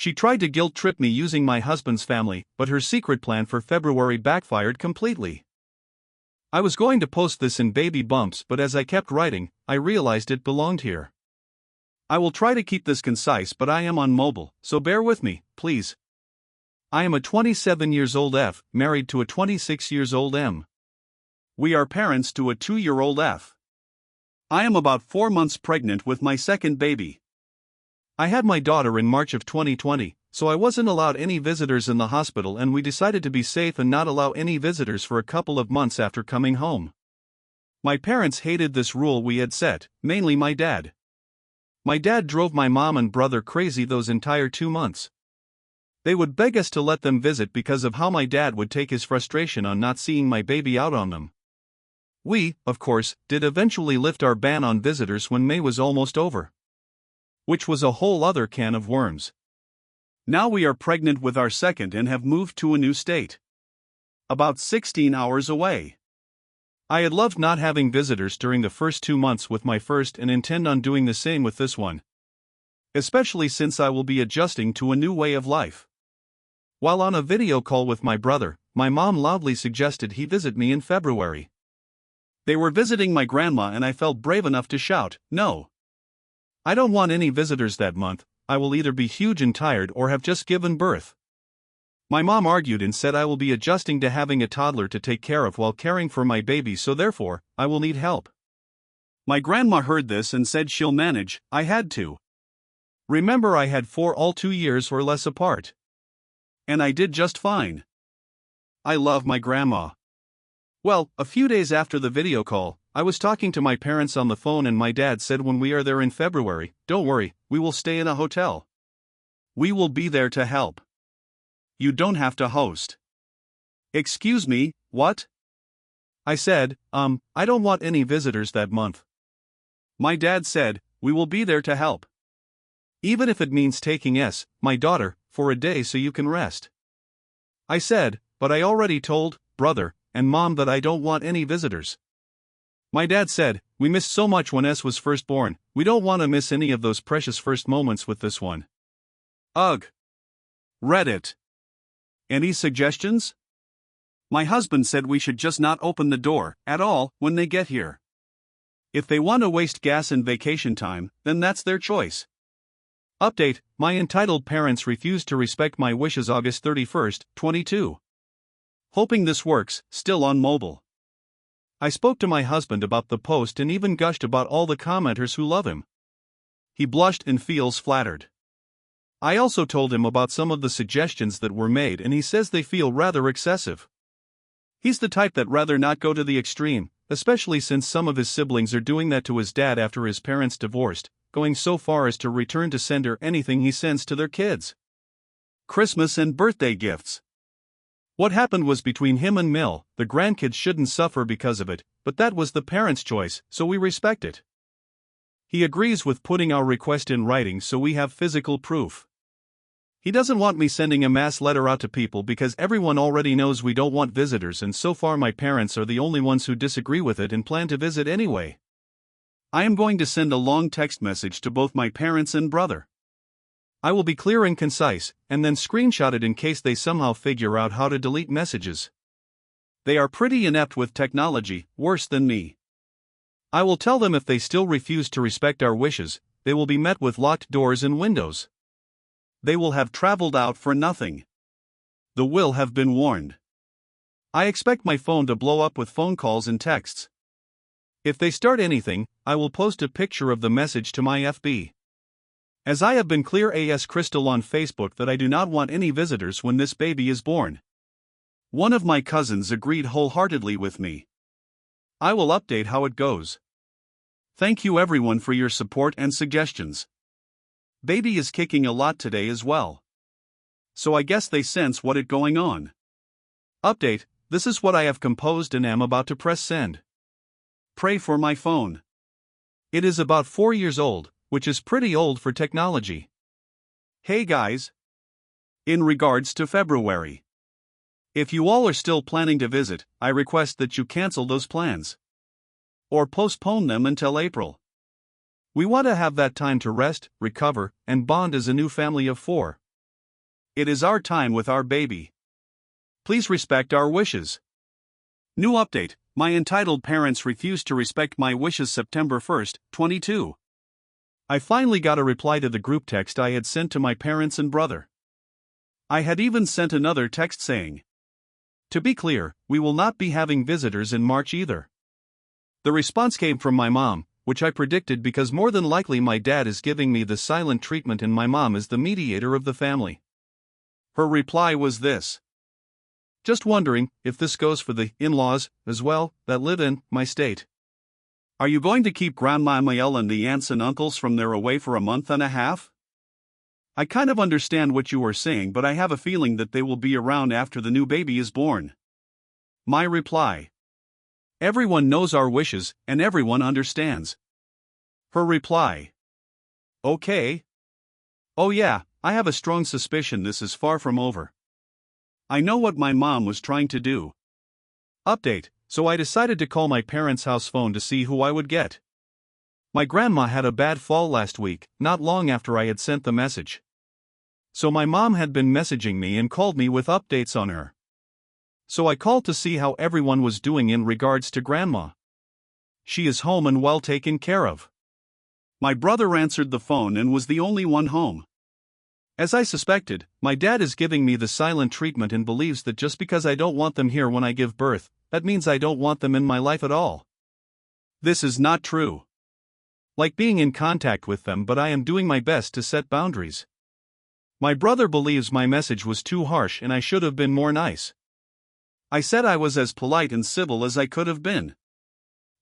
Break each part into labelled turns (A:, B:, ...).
A: She tried to guilt-trip me using my husband's family, but her secret plan for February backfired completely. I was going to post this in Baby Bumps, but as I kept writing, I realized it belonged here. I will try to keep this concise, but I am on mobile, so bear with me, please. I am a 27 years old F, married to a 26 years old M. We are parents to a 2-year-old F. I am about 4 months pregnant with my second baby. I had my daughter in March of 2020, so I wasn't allowed any visitors in the hospital, and we decided to be safe and not allow any visitors for a couple of months after coming home. My parents hated this rule we had set, mainly my dad. My dad drove my mom and brother crazy those entire 2 months. They would beg us to let them visit because of how my dad would take his frustration on not seeing my baby out on them. We, of course, did eventually lift our ban on visitors when May was almost over. Which was a whole other can of worms. Now we are pregnant with our second and have moved to a new state. About 16 hours away. I had loved not having visitors during the first 2 months with my first and intend on doing the same with this one. Especially since I will be adjusting to a new way of life. While on a video call with my brother, my mom loudly suggested he visit me in February. They were visiting my grandma and I felt brave enough to shout, "No. I don't want any visitors that month, I will either be huge and tired or have just given birth." My mom argued and said I will be adjusting to having a toddler to take care of while caring for my baby, so therefore, I will need help. My grandma heard this and said she'll manage. I had to. Remember, I had 4 all 2 years or less apart. And I did just fine. I love my grandma. Well, a few days after the video call, I was talking to my parents on the phone and my dad said when we are there in February, "Don't worry, we will stay in a hotel. We will be there to help. You don't have to host." Excuse me, what? I said, I don't want any visitors that month. My dad said, "We will be there to help. Even if it means taking my daughter, for a day so you can rest." I said, "But I already told brother and mom that I don't want any visitors." My dad said, "We missed so much when S was first born, we don't want to miss any of those precious first moments with this one." Ugh. Reddit. Any suggestions? My husband said we should just not open the door at all when they get here. If they want to waste gas and vacation time, then that's their choice. Update: my entitled parents refused to respect my wishes August 31st, 22. Hoping this works, still on mobile. I spoke to my husband about the post and even gushed about all the commenters who love him. He blushed and feels flattered. I also told him about some of the suggestions that were made and he says they feel rather excessive. He's the type that rather not go to the extreme, especially since some of his siblings are doing that to his dad after his parents divorced, going so far as to return to sender anything he sends to their kids. Christmas and birthday gifts. What happened was between him and Mill, the grandkids shouldn't suffer because of it, but that was the parents' choice, so we respect it. He agrees with putting our request in writing so we have physical proof. He doesn't want me sending a mass letter out to people because everyone already knows we don't want visitors, and so far my parents are the only ones who disagree with it and plan to visit anyway. I am going to send a long text message to both my parents and brother. I will be clear and concise, and then screenshot it in case they somehow figure out how to delete messages. They are pretty inept with technology, worse than me. I will tell them if they still refuse to respect our wishes, they will be met with locked doors and windows. They will have traveled out for nothing. The will have been warned. I expect my phone to blow up with phone calls and texts. If they start anything, I will post a picture of the message to my FB. As I have been clear as crystal on Facebook that I do not want any visitors when this baby is born. One of my cousins agreed wholeheartedly with me. I will update how it goes. Thank you everyone for your support and suggestions. Baby is kicking a lot today as well. So I guess they sense what is going on. Update: this is what I have composed and am about to press send. Pray for my phone. It is about 4 years old, which is pretty old for technology. Hey guys. In regards to February. If you all are still planning to visit, I request that you cancel those plans. Or postpone them until April. We want to have that time to rest, recover, and bond as a new family of 4. It is our time with our baby. Please respect our wishes. New update: my entitled parents refused to respect my wishes September 1st, 22. I finally got a reply to the group text I had sent to my parents and brother. I had even sent another text saying, "To be clear, we will not be having visitors in March either." The response came from my mom, which I predicted because more than likely my dad is giving me the silent treatment and my mom is the mediator of the family. Her reply was this: "Just wondering if this goes for the in-laws as well that live in my state. Are you going to keep Grandma Mael and the aunts and uncles from there away for a month and a half? I kind of understand what you are saying, but I have a feeling that they will be around after the new baby is born." My reply: "Everyone knows our wishes and everyone understands." Her reply: "Okay. Oh yeah, I have a strong suspicion this is far from over. I know what my mom was trying to do." Update: so I decided to call my parents' house phone to see who I would get. My grandma had a bad fall last week, not long after I had sent the message. So my mom had been messaging me and called me with updates on her. So I called to see how everyone was doing in regards to grandma. She is home and well taken care of. My brother answered the phone and was the only one home. As I suspected, my dad is giving me the silent treatment and believes that just because I don't want them here when I give birth, that means I don't want them in my life at all. This is not true. Like being in contact with them, but I am doing my best to set boundaries. My brother believes my message was too harsh and I should have been more nice. I said I was as polite and civil as I could have been.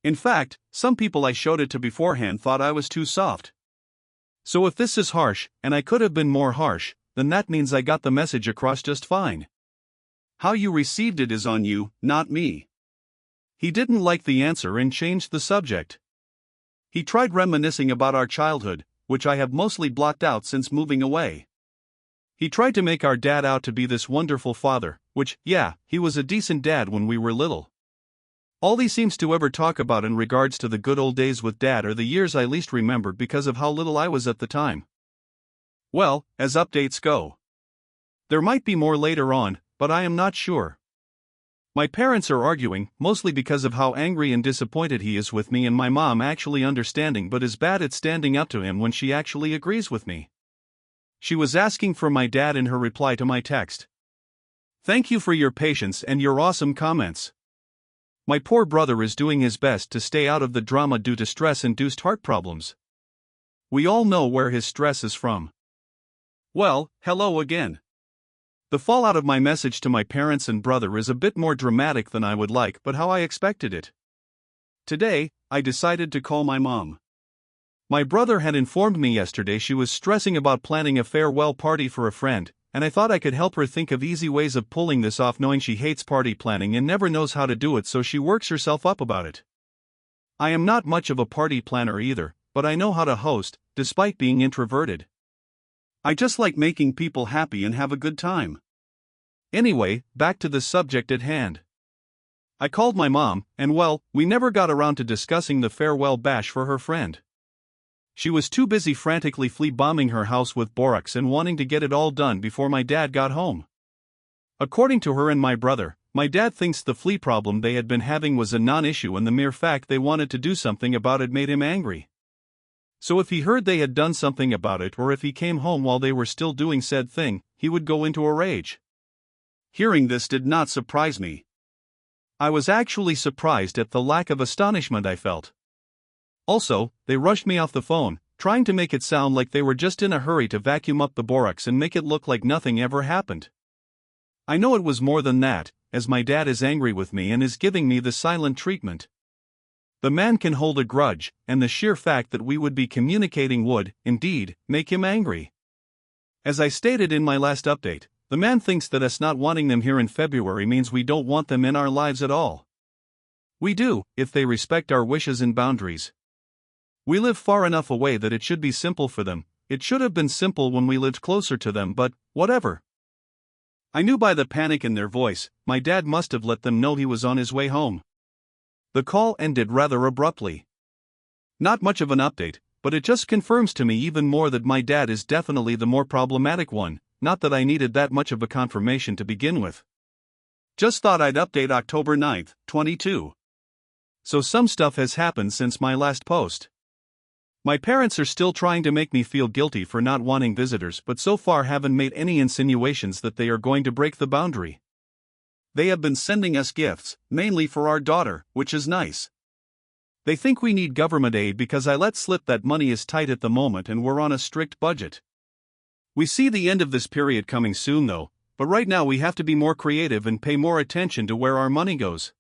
A: In fact, some people I showed it to beforehand thought I was too soft. So if this is harsh, and I could have been more harsh, then that means I got the message across just fine. How you received it is on you, not me." He didn't like the answer and changed the subject. He tried reminiscing about our childhood, which I have mostly blocked out since moving away. He tried to make our dad out to be this wonderful father, which, yeah, he was a decent dad when we were little. All he seems to ever talk about in regards to the good old days with dad are the years I least remembered because of how little I was at the time. Well, as updates go, there might be more later on, but I am not sure. My parents are arguing, mostly because of how angry and disappointed he is with me and my mom actually understanding but is bad at standing up to him when she actually agrees with me. She was asking for my dad in her reply to my text. "Thank you for your patience and your awesome comments. My poor brother is doing his best to stay out of the drama due to stress-induced heart problems. We all know where his stress is from." Well, hello again. The fallout of my message to my parents and brother is a bit more dramatic than I would like, but how I expected it. Today, I decided to call my mom. My brother had informed me yesterday she was stressing about planning a farewell party for a friend, and I thought I could help her think of easy ways of pulling this off, knowing she hates party planning and never knows how to do it, so she works herself up about it. I am not much of a party planner either, but I know how to host, despite being introverted. I just like making people happy and have a good time. Anyway, back to the subject at hand. I called my mom, and well, we never got around to discussing the farewell bash for her friend. She was too busy frantically flea-bombing her house with borax and wanting to get it all done before my dad got home. According to her and my brother, my dad thinks the flea problem they had been having was a non-issue and the mere fact they wanted to do something about it made him angry. So if he heard they had done something about it or if he came home while they were still doing said thing, he would go into a rage. Hearing this did not surprise me. I was actually surprised at the lack of astonishment I felt. Also, they rushed me off the phone, trying to make it sound like they were just in a hurry to vacuum up the borax and make it look like nothing ever happened. I know it was more than that, as my dad is angry with me and is giving me the silent treatment. The man can hold a grudge, and the sheer fact that we would be communicating would, indeed, make him angry. As I stated in my last update, the man thinks that us not wanting them here in February means we don't want them in our lives at all. We do, if they respect our wishes and boundaries. We live far enough away that it should be simple for them. It should have been simple when we lived closer to them, but whatever. I knew by the panic in their voice, my dad must have let them know he was on his way home. The call ended rather abruptly. Not much of an update, but it just confirms to me even more that my dad is definitely the more problematic one, not that I needed that much of a confirmation to begin with. Just thought I'd update October 9th, 22. So some stuff has happened since my last post. My parents are still trying to make me feel guilty for not wanting visitors, but so far haven't made any insinuations that they are going to break the boundary. They have been sending us gifts, mainly for our daughter, which is nice. They think we need government aid because I let slip that money is tight at the moment and we're on a strict budget. We see the end of this period coming soon though, but right now we have to be more creative and pay more attention to where our money goes.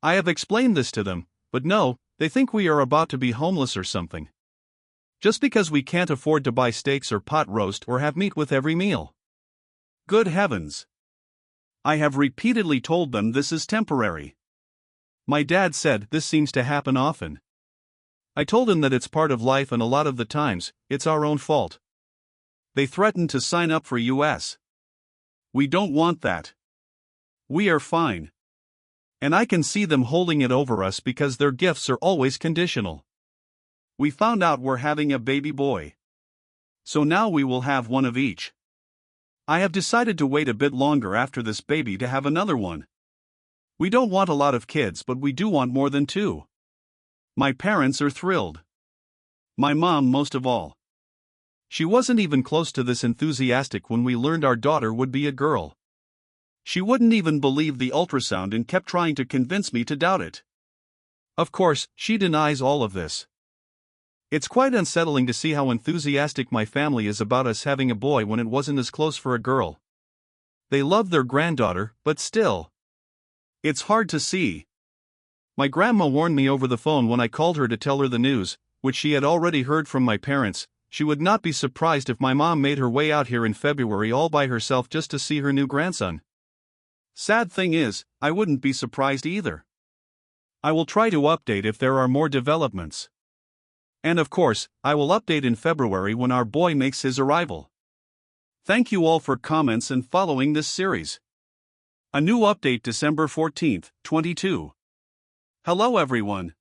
A: I have explained this to them, but no, they think we are about to be homeless or something. Just because we can't afford to buy steaks or pot roast or have meat with every meal. Good heavens! I have repeatedly told them this is temporary. My dad said this seems to happen often. I told him that it's part of life and a lot of the times, it's our own fault. They threatened to sign up for US. We don't want that. We are fine. And I can see them holding it over us because their gifts are always conditional. We found out we're having a baby boy. So now we will have one of each. I have decided to wait a bit longer after this baby to have another one. We don't want a lot of kids, but we do want more than 2. My parents are thrilled. My mom most of all. She wasn't even close to this enthusiastic when we learned our daughter would be a girl. She wouldn't even believe the ultrasound and kept trying to convince me to doubt it. Of course, she denies all of this. It's quite unsettling to see how enthusiastic my family is about us having a boy when it wasn't as close for a girl. They love their granddaughter, but still. It's hard to see. My grandma warned me over the phone when I called her to tell her the news, which she had already heard from my parents. She would not be surprised if my mom made her way out here in February all by herself just to see her new grandson. Sad thing is, I wouldn't be surprised either. I will try to update if there are more developments. And of course, I will update in February when our boy makes his arrival. Thank you all for comments and following this series. A new update December 14th, 22. Hello everyone.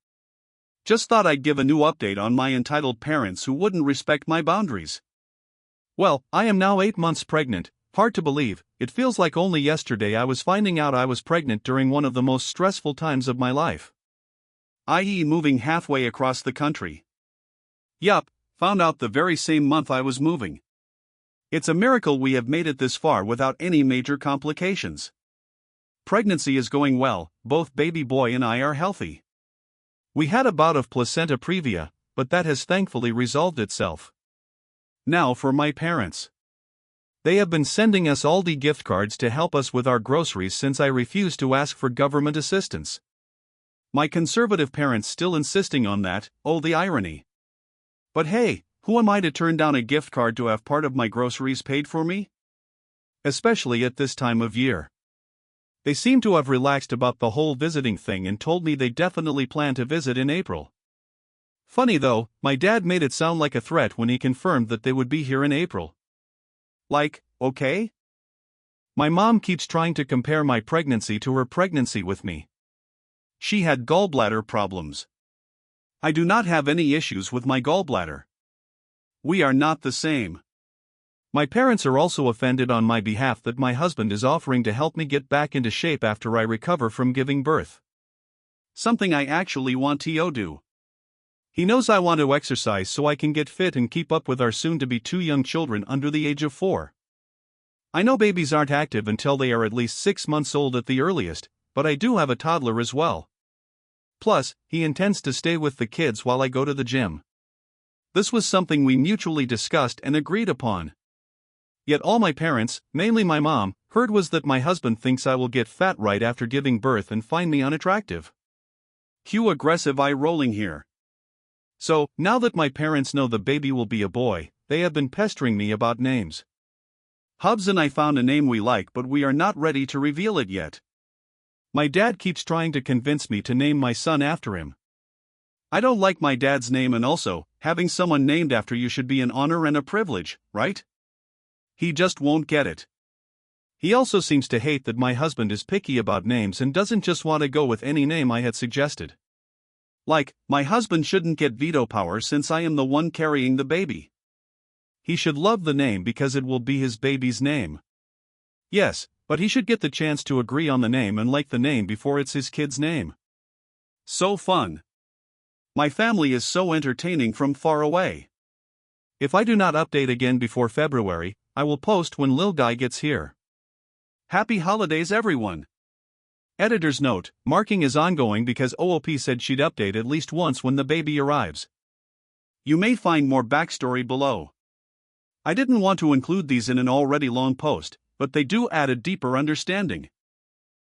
A: Just thought I'd give a new update on my entitled parents who wouldn't respect my boundaries. Well, I am now 8 months pregnant. Hard to believe, it feels like only yesterday I was finding out I was pregnant during one of the most stressful times of my life. I.e. moving halfway across the country. Yup, found out the very same month I was moving. It's a miracle we have made it this far without any major complications. Pregnancy is going well, both baby boy and I are healthy. We had a bout of placenta previa, but that has thankfully resolved itself. Now for my parents. They have been sending us Aldi gift cards to help us with our groceries since I refused to ask for government assistance. My conservative parents still insisting on that, oh the irony. But hey, who am I to turn down a gift card to have part of my groceries paid for me? Especially at this time of year. They seem to have relaxed about the whole visiting thing and told me they definitely plan to visit in April. Funny though, my dad made it sound like a threat when he confirmed that they would be here in April. Like, okay? My mom keeps trying to compare my pregnancy to her pregnancy with me. She had gallbladder problems. I do not have any issues with my gallbladder. We are not the same. My parents are also offended on my behalf that my husband is offering to help me get back into shape after I recover from giving birth. Something I actually want to do. He knows I want to exercise so I can get fit and keep up with our soon-to-be 2 young children under the age of 4. I know babies aren't active until they are at least 6 months old at the earliest, but I do have a toddler as well. Plus, he intends to stay with the kids while I go to the gym. This was something we mutually discussed and agreed upon. Yet all my parents, mainly my mom, heard was that my husband thinks I will get fat right after giving birth and find me unattractive. Cue aggressive eye rolling here. So, now that my parents know the baby will be a boy, they have been pestering me about names. Hubs and I found a name we like, but we are not ready to reveal it yet. My dad keeps trying to convince me to name my son after him. I don't like my dad's name, and also, having someone named after you should be an honor and a privilege, right? He just won't get it. He also seems to hate that my husband is picky about names and doesn't just want to go with any name I had suggested. Like, my husband shouldn't get veto power since I am the one carrying the baby. He should love the name because it will be his baby's name. Yes, but he should get the chance to agree on the name and like the name before it's his kid's name. So fun. My family is so entertaining from far away. If I do not update again before February, I will post when Lil Guy gets here. Happy holidays, everyone! Editor's note: marking is ongoing because OOP said she'd update at least once when the baby arrives. You may find more backstory below. I didn't want to include these in an already long post, but they do add a deeper understanding.